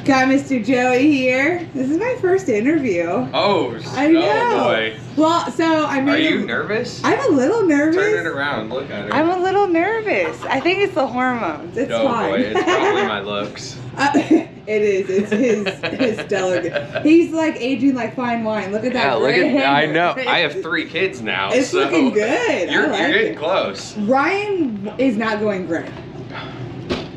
Got Mr. Joey here. This is my first interview. Oh, I know. Oh boy. Well, so I mean, Are you nervous? I'm a little nervous. Turn it around. Look at her. I'm a little nervous. I think it's the hormones. It's oh fine. Boy, it's probably my looks. It is. It's his stellar. He's like aging like fine wine. Look at that. Yeah, look gray at. hair. I know. I have 3 kids now. It's so looking good. You're I like getting it. close. Ryan is not going gray.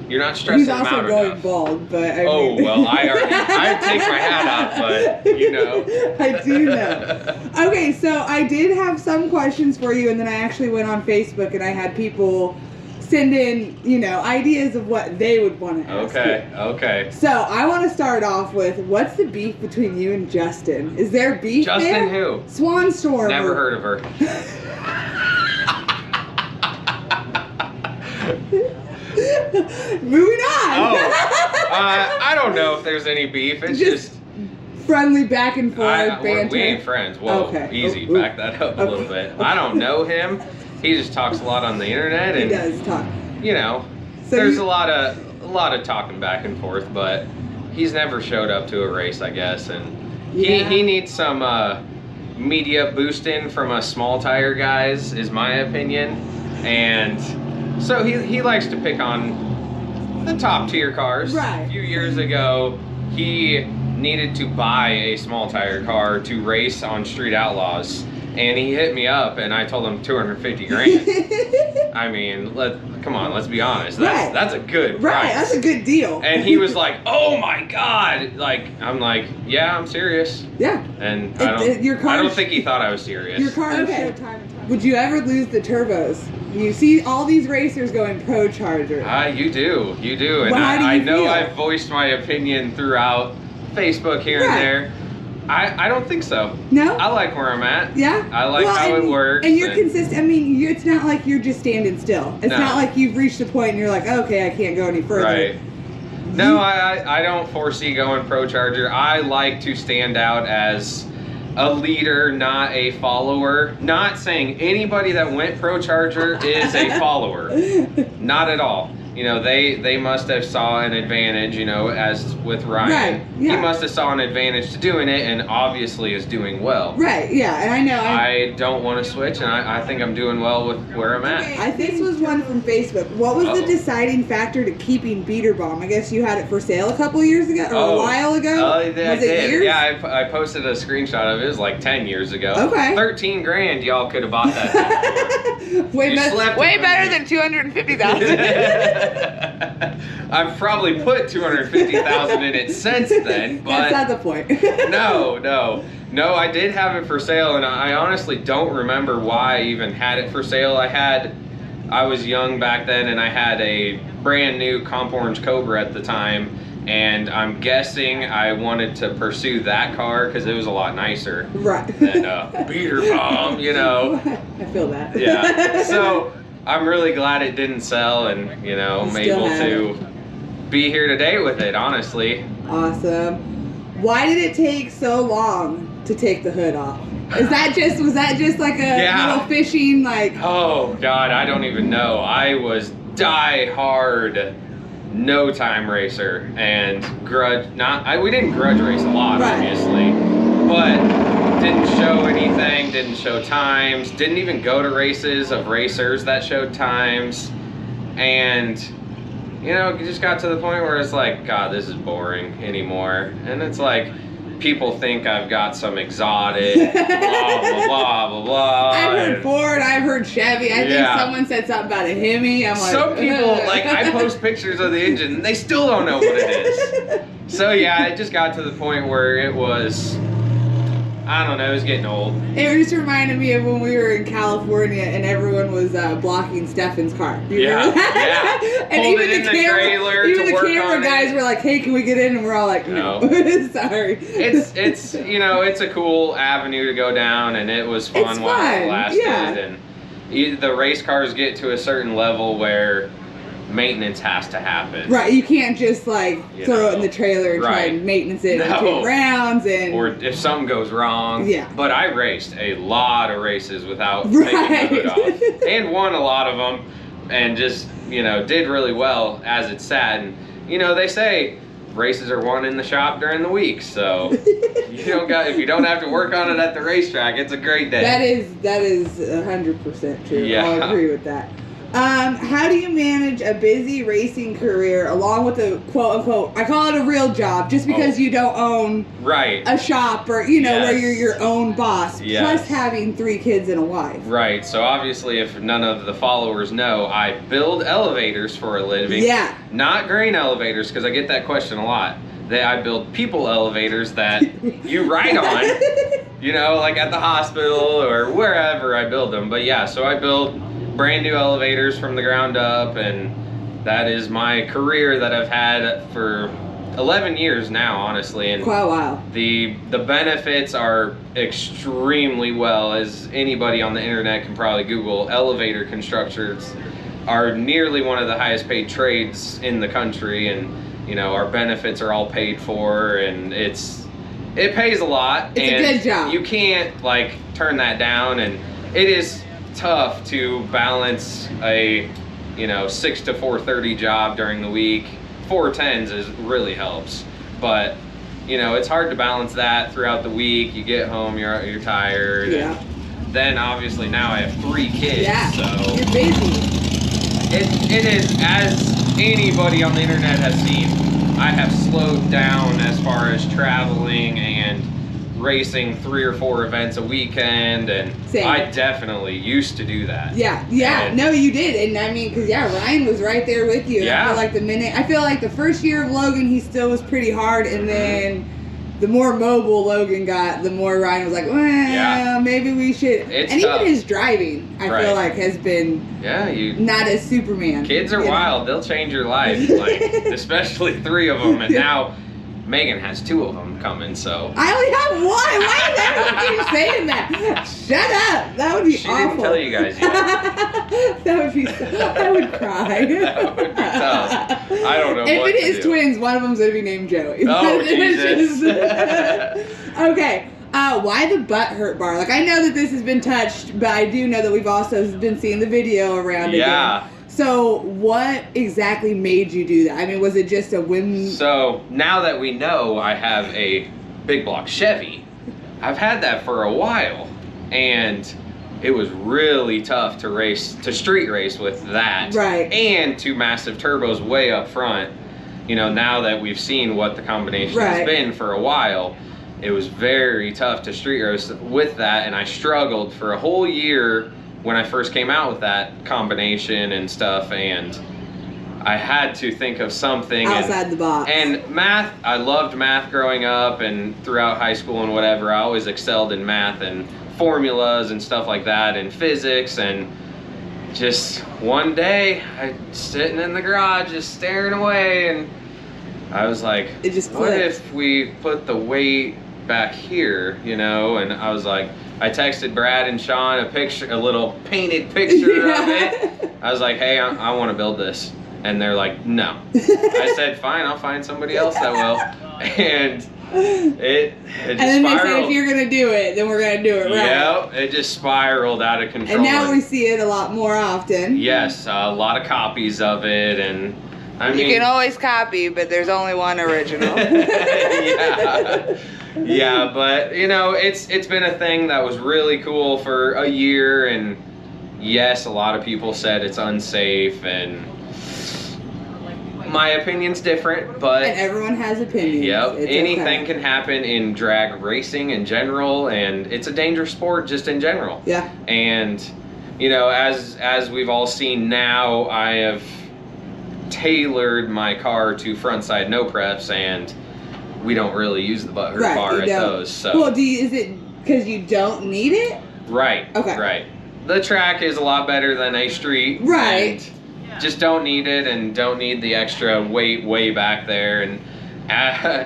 You're not stressing He's him also out going enough. bald, but I Oh mean. well, I take my hat off, but you know. I do know. Okay, so I did have some questions for you, and then I actually went on Facebook and I had people send in, you know, ideas of what they would want to ask. Okay, you. okay. So I want to start off with, what's the beef between you and Justin? Is there beef Justin there? who? Swan Storm. Never heard of her. Moving on. Oh, I don't know if there's any beef. It's just friendly back and forth banter. we ain't friends. Whoa, Okay. easy. Ooh, ooh. Back that up a little bit. I don't know him. He just talks a lot on the internet, and He does talk. you know, So there's you- a lot of talking back and forth, but he's never showed up to a race, I guess, and Yeah. he needs some media boosting from us small tire guys, is my opinion, and so he likes to pick on the top tier cars. Right. A few years ago, he needed to buy a small tire car to race on Street Outlaws, and he hit me up, and I told him 250 grand. I mean, come on, let's be honest. That's a good price. Right, that's a good deal. And he was like, "Oh my God!" Like, I'm like, "Yeah, I'm serious." Yeah. And your car I don't think he thought I was serious. Your car would show time and time. Would you ever lose the turbos? You see all these racers going ProCharger. You do, and Well, how do you I know feel? I've voiced my opinion throughout Facebook here and there. I don't think so. No? I like where I'm at. Yeah? I like how it works. And you're consistent. I mean, it's not like you're just standing still. It's No. not like you've reached a point and you're like, okay, I can't go any further. Right. No, I don't foresee going ProCharger. I like to stand out as a leader, not a follower. Not saying anybody that went ProCharger is a follower. Not at all. You know, they must have saw an advantage, you know, as with Ryan. Right, yeah. He must have saw an advantage to doing it, and obviously is doing well. Right, yeah, and I know. I don't want to switch, and I think I'm doing well with where I'm at. I think this was one from Facebook. What was the Uh-oh. deciding factor to keeping Beaterbomb? I guess you had it for sale a couple years ago, or a while ago? I was did. it years? Yeah, I posted a screenshot of it. It was like 10 years ago. Okay. 13 grand y'all could have bought that thing for. way You slept way with better me. than 250,000. I've probably put 250,000 in it since then, but That's not the point. no, I did have it for sale, and I honestly don't remember why I even had it for sale. I was young back then, and I had a brand new Comp Orange Cobra at the time, and I'm guessing I wanted to pursue that car because it was a lot nicer Right. than Beaterbomb, you know. I feel that. Yeah, so I'm really glad it didn't sell, and you know, I'm able to be here today with it, honestly. Awesome. Why did it take so long to take the hood off? Was that just like a little fishing, like? Oh God, I don't even know. I was die-hard no time racer and we didn't grudge race a lot, obviously, but didn't show anything, didn't show times, didn't even go to races of racers that showed times, and you know, it just got to the point where it's like, God, this is boring anymore. And it's like, people think I've got some exotic, blah, blah, blah, blah, blah. I've heard Ford, I've heard Chevy. I think someone said something about a Hemi. I'm like, some people, like, I post pictures of the engine, and they still don't know what it is. So yeah, it just got to the point where it was, I don't know, it was getting old. It just reminded me of when we were in California and everyone was blocking Stefan's car. You remember that? Yeah. And Hold it in the trailer even to work the camera on guys it. were like, hey, can we get in? And we're all like, no. Sorry. It's you know, it's a cool avenue to go down, and it was fun while it lasted. Yeah. And the race cars get to a certain level where maintenance has to happen. Right, you can't just like throw it in the trailer and try and maintenance it in 2 rounds, and or if something goes wrong. Yeah. But I raced a lot of races without taking the hood off, and won a lot of them, and just, you know, did really well as it sat. And you know, they say races are won in the shop during the week, so if you don't have to work on it at the racetrack, it's a great day. That is 100% true. Yeah. I'll agree with that. How do you manage a busy racing career along with a quote unquote, I call it a real job, just because you don't own a shop or, where you're your own boss, plus having 3 kids and a wife. Right. So obviously, if none of the followers know, I build elevators for a living. Yeah. Not grain elevators, because I get that question a lot. I build people elevators that you ride on, like at the hospital or wherever I build them. But yeah, so I build brand new elevators from the ground up, and that is my career that I've had for 11 years now, honestly. And quite a while. The benefits are extremely well, as anybody on the internet can probably Google. Elevator constructors are nearly one of the highest paid trades in the country, and our benefits are all paid for, and it pays a lot. It's a good job. You can't turn that down, and it is tough to balance a 6 to 4:30 job during the week. 4:10s really helps, but it's hard to balance that throughout the week. You get home, you're tired. Yeah. Then obviously now I have 3 kids. Yeah. So you're busy. It is, as anybody on the internet has seen, I have slowed down as far as traveling and racing 3 or 4 events a weekend, and Same. I definitely used to do that. Yeah, no, you did, and I mean, because Ryan was right there with you. Yeah. I feel like the first year of Logan, he still was pretty hard, and then the more mobile Logan got, the more Ryan was like, well, maybe we should. It's and tough. Even his driving, I feel like, has been not as Superman. Kids are wild. They'll change your life, especially 3 of them, and now Megan has 2 of them coming, so. I only have 1. Why is everyone keep saying that? Shut up. That would be awful. She didn't tell you guys yet. That would be I would cry. That would be tough. I don't know if it is twins, one of them's going to be named Joey. Oh, Jesus. Okay. Why the butthurt bar? I know that this has been touched, but I do know that we've also been seeing the video around it. Yeah. So what exactly made you do that? I mean, was it just a whim? So now that we know I have a big block Chevy, I've had that for a while, and it was really tough to street race with that. Right. And 2 massive turbos way up front. Now that we've seen what the combination has been for a while, it was very tough to street race with that, and I struggled for a whole year when I first came out with that combination and stuff, and I had to think of something outside the box. And math, I loved math growing up and throughout high school and whatever. I always excelled in math and formulas and stuff like that, and physics. And just one day, I was sitting in the garage just staring away, and I was like, what if we put the weight back here, and I was like, I texted Brad and Sean a little painted picture of it. I was like, hey, I want to build this. And they're like, no. I said, fine, I'll find somebody else that will. And it just and then spiraled. They said, if you're going to do it, then we're going to do it, right? Yep, it just spiraled out of control. And now we see it a lot more often. Yes, a lot of copies of it, and I mean, you can always copy, but there's only one original. Yeah, but it's been a thing that was really cool for a year, and yes, a lot of people said it's unsafe, and my opinion's different, but and everyone has opinions. Yep, anything can happen in drag racing in general, and it's a dangerous sport just in general. Yeah. And as we've all seen now, I have tailored my car to front side no preps, and we don't really use the butthurt bar at those. So. Well, is it because you don't need it? Right. Okay. Right. The track is a lot better than a street. Right. Just don't need it, and don't need the extra weight way back there, and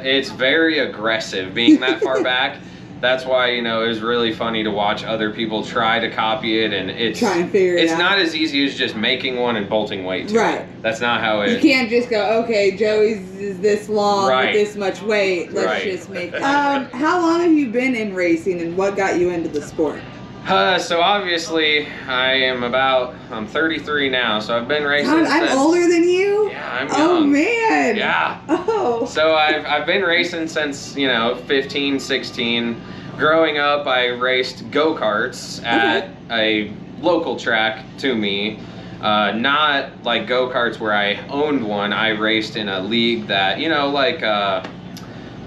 it's very aggressive being that far back. That's why, it was really funny to watch other people try to copy it, and try and figure it out. It's not as easy as just making one and bolting weight to it. That's not how it. You can't just go, okay, Joey's is this long with this much weight. Let's just make. How long have you been in racing, and what got you into the sport? So obviously I'm 33 now, so I've been racing God, I'm older than you? Yeah, I'm young. Oh, man. Yeah. Oh. So I've been racing since, 15, 16. Growing up, I raced go-karts at a local track to me. Not like go-karts where I owned one. I raced in a league that, like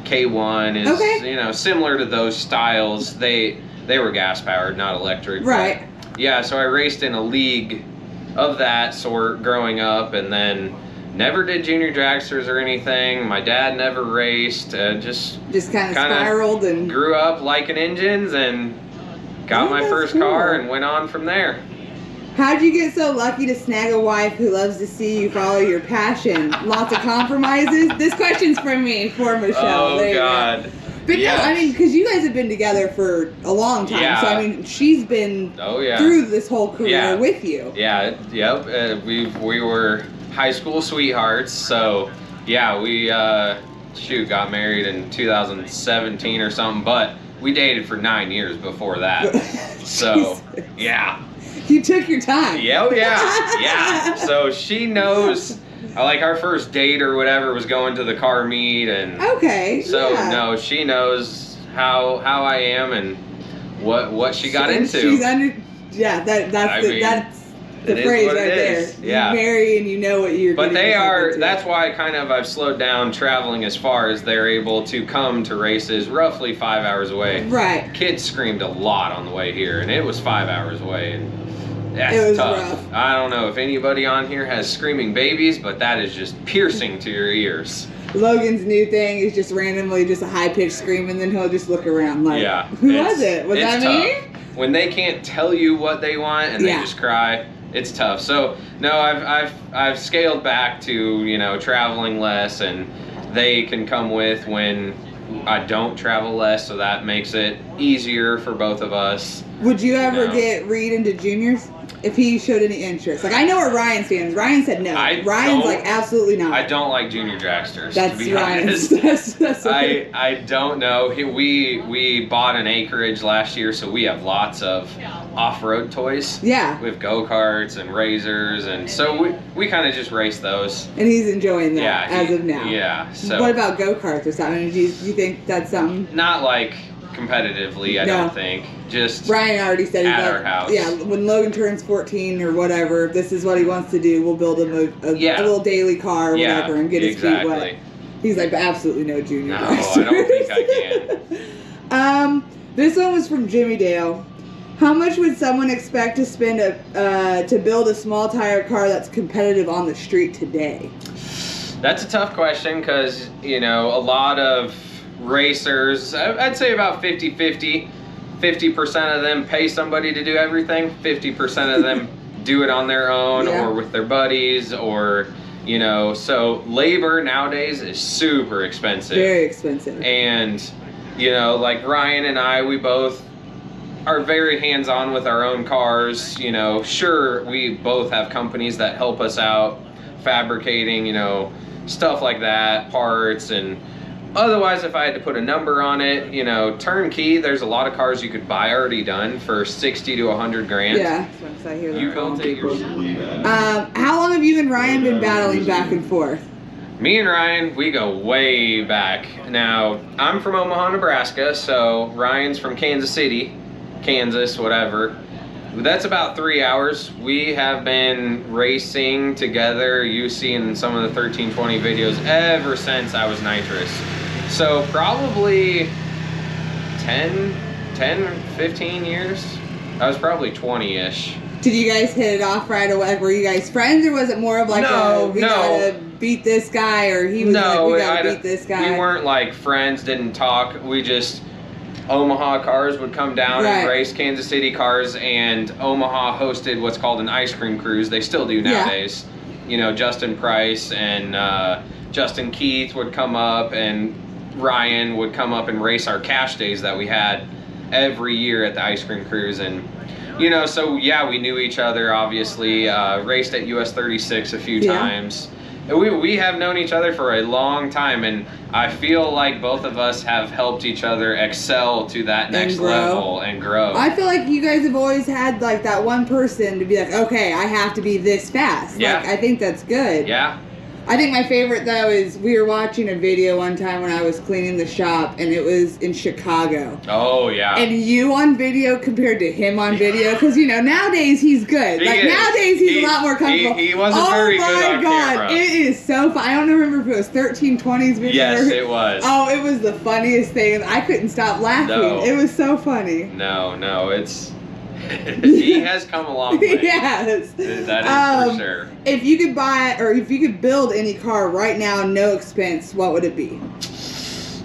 K1 is, similar to those styles. They were gas-powered, not electric. Right. Yeah, so I raced in a league of that sort growing up, and then never did junior dragsters or anything. My dad never raced. Just kind of spiraled and grew up liking engines and got my first car and went on from there. How'd you get so lucky to snag a wife who loves to see you follow your passion? Lots of compromises? This question's for me, for Michelle. Oh, God. But no, I mean, because you guys have been together for a long time. Yeah. So, I mean, she's been through this whole career with you. Yeah, yep. We were high school sweethearts. So, yeah, we, got married in 2017 or something. But we dated for 9 years before that. So, yeah. You took your time. Yeah, yeah. So she knows, like our first date or whatever was going to the car meet, and no, she knows how I am and what she got into. She's under, that's the phrase right there. Yeah. You marry and you know what you're. But they are. That's why I've slowed down traveling as far as they're able to come to races roughly 5 hours away. Right. Kids screamed a lot on the way here, and it was 5 hours away, and that's it was tough. Rough. I don't know if anybody on here has screaming babies, but that is just piercing to your ears. Logan's new thing is just randomly just a high-pitched scream, and then he'll just look around like, who was it? Was that me? When they can't tell you what they want and they just cry, it's tough. So no, I've scaled back to traveling less, and they can come with when I don't travel less, so that makes it easier for both of us. Would you ever get Reed into juniors if he showed any interest? Like, I know where Ryan stands. Ryan said no. Ryan's like, absolutely not. I don't like junior dragsters. That's to be Ryan's. Honest. I don't know. We bought an acreage last year, so we have lots of off-road toys. Yeah. We have go-karts and razors, and so we kind of just race those. And he's enjoying that as of now. Yeah. So what about go-karts or something? Do you think that's something? Not like competitively, I don't think. Just Ryan already said at our house. Yeah, when Logan turns 14 or whatever, if this is what he wants to do, we'll build him a little daily car or whatever and get his feet wet. He's like, absolutely no junior. No, I don't think I can. This one was from Jimmy Dale. How much would someone expect to spend to build a small tire car that's competitive on the street today? That's a tough question because, a lot of racers, I'd say about 50-50. 50% of them pay somebody to do everything. 50% of them do it on their own or with their buddies or, so labor nowadays is super expensive. Very expensive. And, like Ryan and I, we both are very hands-on with our own cars. Sure, we both have companies that help us out fabricating, stuff like that, parts, and otherwise, if I had to put a number on it, turnkey, there's a lot of cars you could buy already done for 60 to 100 grand. Yeah, once I hear that. You built it yourself. How long have you and Ryan been battling back and forth? Me and Ryan, we go way back. Now, I'm from Omaha, Nebraska, so Ryan's from Kansas City, Kansas, whatever. That's about 3 hours. We have been racing together, you see in some of the 1320 videos, ever since I was nitrous. So probably 10, 15 years. I was probably 20-ish. Did you guys hit it off right away? Were you guys friends, or was it more of like we gotta beat this guy, or he was like, we gotta beat this guy? We weren't like friends, didn't talk. We just, Omaha cars would come down and race Kansas City cars, and Omaha hosted what's called an ice cream cruise. They still do nowadays. Justin Price and Justin Keith would come up, and Ryan would come up and race our cash days that we had every year at the ice cream cruise. And so yeah, we knew each other, obviously. Raced at US 36 a few times. We have known each other for a long time, and I feel like both of us have helped each other excel to that next level and grow. I feel like you guys have always had like that one person to be like, okay, I have to be this fast. Yeah. Like, I think that's good. Yeah. I think my favorite, though, is we were watching a video one time when I was cleaning the shop, and it was in Chicago. Oh, yeah. And you on video compared to him on video, because, you know, nowadays he's good. Nowadays he's a lot more comfortable. He wasn't very good on camera. Oh, my God. It is so fun. I don't remember if it was 1320's video. Yes, it was. Oh, it was the funniest thing. I couldn't stop laughing. No. It was so funny. No, it's... he has come a long way. Yes. That is for sure. If you could buy, or if you could build any car right now, no expense, what would it be?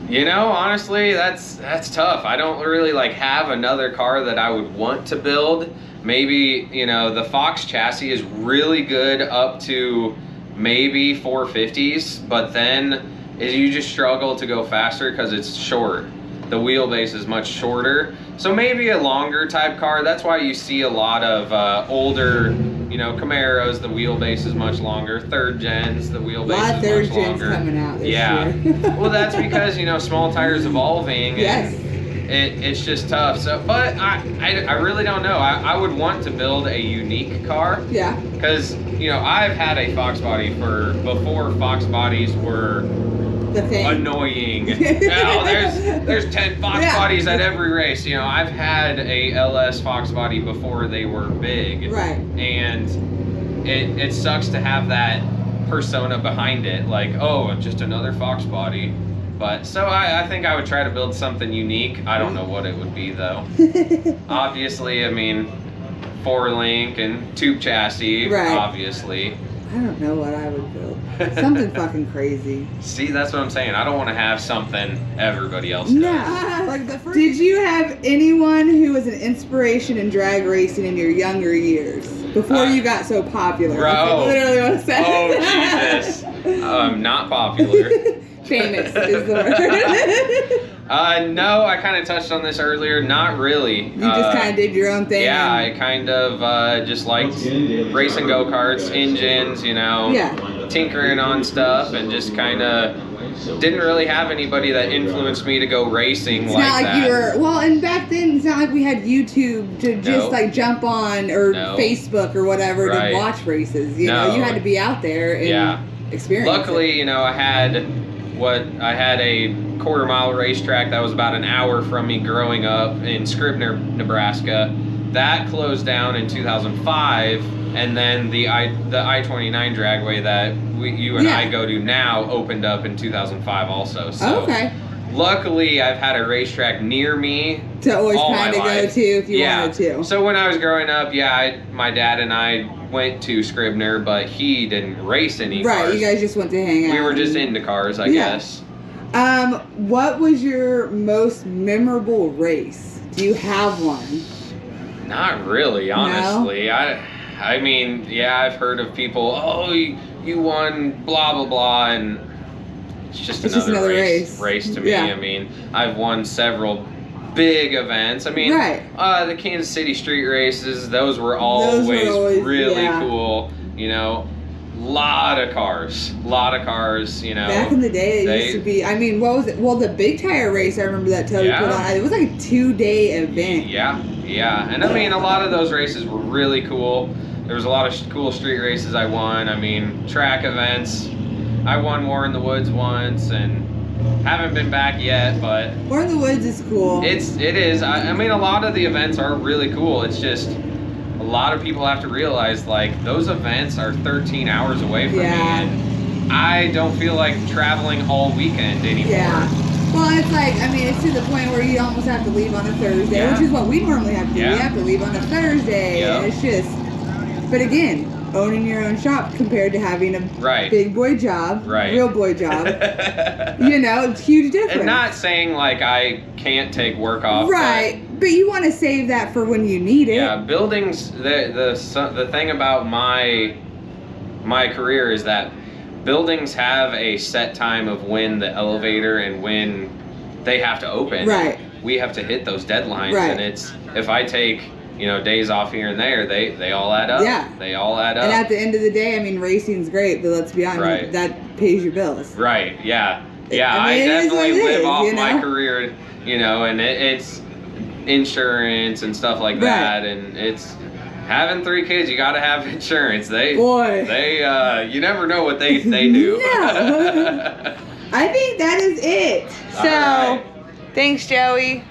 You know, honestly, that's tough. I don't really like have another car that I would want to build. Maybe, you know, the Fox chassis is really good up to maybe 450s, but then you just struggle to go faster because it's short. The wheelbase is much shorter. So maybe a longer type car. That's why you see a lot of older, you know, Camaros, the wheelbase is much longer. Third gens, the wheelbase is much longer. Coming out this year. Well, that's because, you know, small tires evolving. Yes. And it's just tough. So, but I really don't know. I would want to build a unique car. Yeah. Because, you know, I've had a Fox body before Fox bodies were annoying. You know, there's 10 Fox bodies at every race. You know, I've had a LS Fox body before they were big. Right. And it sucks to have that persona behind it, like, oh, just another Fox body. But so I think I would try to build something unique. I don't know what it would be though. Obviously, I mean, 4-link and tube chassis, obviously. I don't know what I would build. Something fucking crazy. See, that's what I'm saying. I don't want to have something everybody else does. No. Did you have anyone who was an inspiration in drag racing in your younger years? Before you got so popular? Bro. Literally what I said. Oh, Jesus. Not popular. Famous is the word. No, I kind of touched on this earlier. Not really. You just kind of did your own thing. Yeah, I kind of just liked racing go-karts, engines, you know, tinkering on stuff, and just kind of didn't really have anybody that influenced me to go racing it's like not like that. You were, well, and back then, it's not like we had YouTube to just like jump on or Facebook or whatever to watch races. You know, you had to be out there and experience Luckily, it. you know, I had a quarter-mile racetrack that was about an hour from me growing up in Scribner, Nebraska. That closed down in 2005, and then the I-29 dragway that you and I go to now opened up in 2005 also. So luckily, I've had a racetrack near me to always kind of go to if you wanted to. So when I was growing up, my dad and I went to Scribner, but he didn't race any cars. Right, you guys just went to hang out. We were just into cars, I guess. What was your most memorable race? Do you have one? Not really, honestly. No? I mean, yeah, I've heard of people, oh, you won blah, blah, blah, and it's just another race to me. I mean, I've won several big events. I mean, the Kansas City street races, those were always really cool, you know. Lot of cars, you know. Back in the day, it used to be, I mean, what was it? Well, the big tire race, I remember that Toby put on. It was like a 2-day event. Yeah. And I mean, a lot of those races were really cool. There was a lot of cool street races I won. I mean, track events. I won War in the Woods once, and haven't been back yet, but War in the Woods is cool. It is. I mean, a lot of the events are really cool. It's just a lot of people have to realize, like, those events are 13 hours away from me, and I don't feel like traveling all weekend anymore. Well, it's like, I mean, it's to the point where you almost have to leave on a Thursday, which is what we normally have to do. We have to leave on a Thursday, and it's just, but again, owning your own shop compared to having a big boy job, real boy job, you know, it's huge difference. And not saying like I can't take work off. But you want to save that for when you need it. Yeah, buildings, the thing about my career is that buildings have a set time of when the elevator and when they have to open. We have to hit those deadlines, and it's, if I take you know, days off here and there, they all add up. Yeah. They all add up. And at the end of the day, I mean, racing's great, but let's be honest, that pays your bills. Right, yeah. Yeah, I mean, I definitely live off my know? career, you know, and it's insurance and stuff like that, and it's having 3 kids, you gotta have insurance. You never know what they do. No. I think that is it. So, thanks, Joey.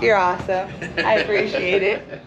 You're awesome. I appreciate it.